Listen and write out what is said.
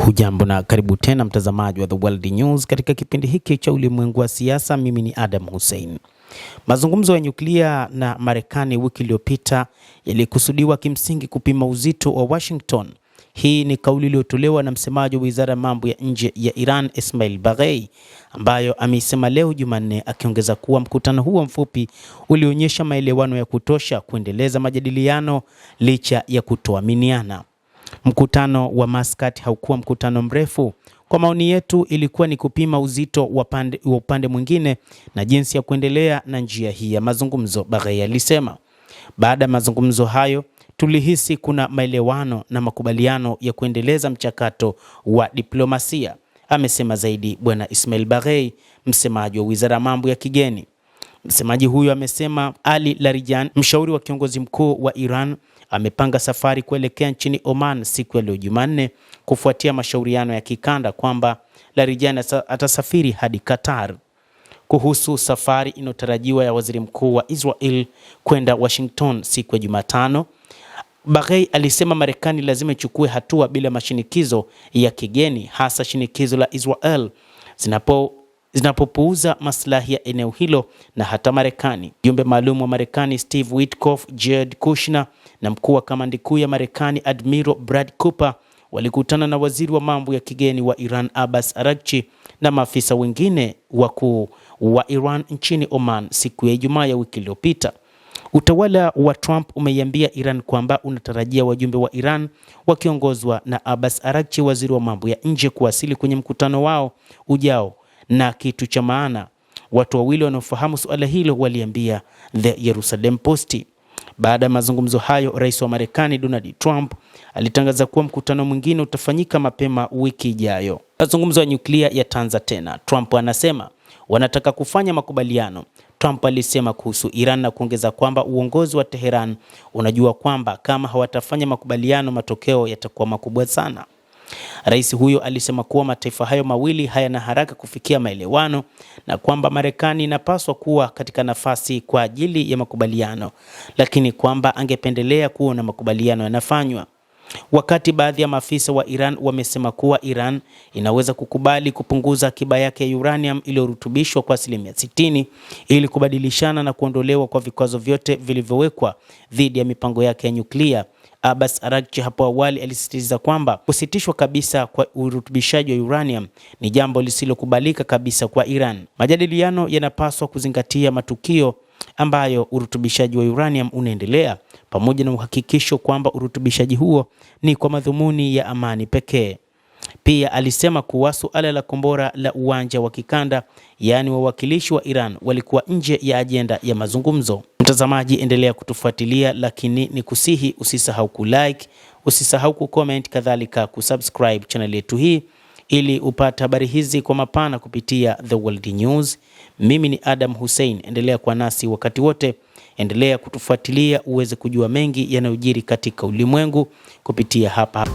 Hujambo na karibu tena mtazamaji wa The World News katika kipindi hiki cha ulimwengu wa siasa. Mimi ni Adam Hussein. Mazungumzo ya nyuklia na Marekani wiki iliyopita yalikusudiwa kimsingi kupima uzito wa Washington. Hii ni kauli iliyotolewa na msemaji wa Wizara ya Mambo ya Nje ya Iran, Ismail Baghei, ambayo ameisema leo Jumanne, akiongeza kuwa mkutano huo mfupi ulionyesha maelewano ya kutosha kuendeleza majadiliano licha ya kutoaminiana. Mkutano wa Muscat haukuwa mkutano mrefu. Kwa maoni yetu, ilikuwa ni kupima uzito wa upande mwingine na jinsi ya kuendelea na njia hii ya mazungumzo, Baghei alisema. Baada ya mazungumzo hayo, tulihisi kuna maelewano na makubaliano ya kuendeleza mchakato wa diplomasia, amesema zaidi Bwana Ismail Baghei, msemaji wa Wizara ya Mambo ya Kigeni. Msemaji huyo amesema Ali Larijani, mshauri wa kiongozi mkuu wa Iran, amepanga safari kuelekea nchini Oman siku ya leo Jumanne kufuatia mashauriano ya kikanda, kwamba Larijani atasafiri hadi Qatar. Kuhusu safari inotarajiwa ya waziri mkuu wa Israel kwenda Washington siku ya Jumatano, Baghei alisema Marekani lazima ichukue hatua bila mashinikizo ya kigeni, hasa shinikizo la Israel zinapopuuza maslahi ya eneo hilo na hata Marekani. Mjumbe maalum wa Marekani Steve Witkoff, Jared Kushner na mkuu wa kamandi kuu ya Marekani Admiral Brad Cooper walikutana na waziri wa mambo ya kigeni wa Iran Abbas Araghchi na maafisa wengine wakuu wa Iran nchini Oman siku ya Ijumaa ya wiki iliyopita. Utawala wa Trump umeiambia Iran kwamba unatarajia wajumbe wa Iran wakiongozwa na Abbas Araghchi, waziri wa mambo ya nje, kuwasili kwenye mkutano wao ujao. Na kitu cha maana, watu wawili wanaofahamu suala hilo waliambia The Jerusalem Post. Baada ya mazungumzo hayo, rais wa Marekani Donald Trump alitangaza kuwa mkutano mwingine utafanyika mapema wiki ijayo. Mazungumzo ya nyuklia yataanza tena, Trump anasema. Wanataka kufanya makubaliano, Trump alisema kuhusu Iran, na kuongeza kwamba uongozi wa Tehran unajua kwamba kama hawatafanya makubaliano, matokeo yatakuwa makubwa sana. Rais huyo alisema kuwa mataifa hayo mawili hayana haraka kufikia maelewano na kwamba Marekani inapaswa kuwa katika nafasi kwa ajili ya makubaliano, lakini kwamba angependelea kuona makubaliano yanafanywa. Wakati baadhi ya maafisa wa Iran wamesema kuwa Iran inaweza kukubali kupunguza akiba yake ya uranium iliyorutubishwa kwa 60% ili kubadilishana na kuondolewa kwa vikwazo vyote vilivyowekwa dhidi ya mipango yake ya nyuklia, Abbas Araghchi hapo awali alisisitiza kwamba kusitishwa kabisa kwa urutubishaji wa uranium ni jambo lisilokubalika kabisa kwa Iran. Majadiliano yanapaswa kuzingatia matukio ambayo urutubishaji wa uranium unaendelea, pamoja na uhakikisho kwamba urutubishaji huo ni kwa madhumuni ya amani pekee. Pia alisema kuwa suala la kombora la uwanja wa kikanda, yaani wawakilishi wa Iran, walikuwa nje ya ajenda ya mazungumzo. Mtazamaji, endelea kutufuatilia, lakini ni kusihi usisahau kulike, usisahau kucomment, kadhalika kusubscribe channel yetu hii ili upate habari hizi kwa mapana kupitia The World News. Mimi ni Adam Hussein, endelea kuwa nasi wakati wote, endelea kutufuatilia uweze kujua mengi yanayojiri katika ulimwengu kupitia hapa.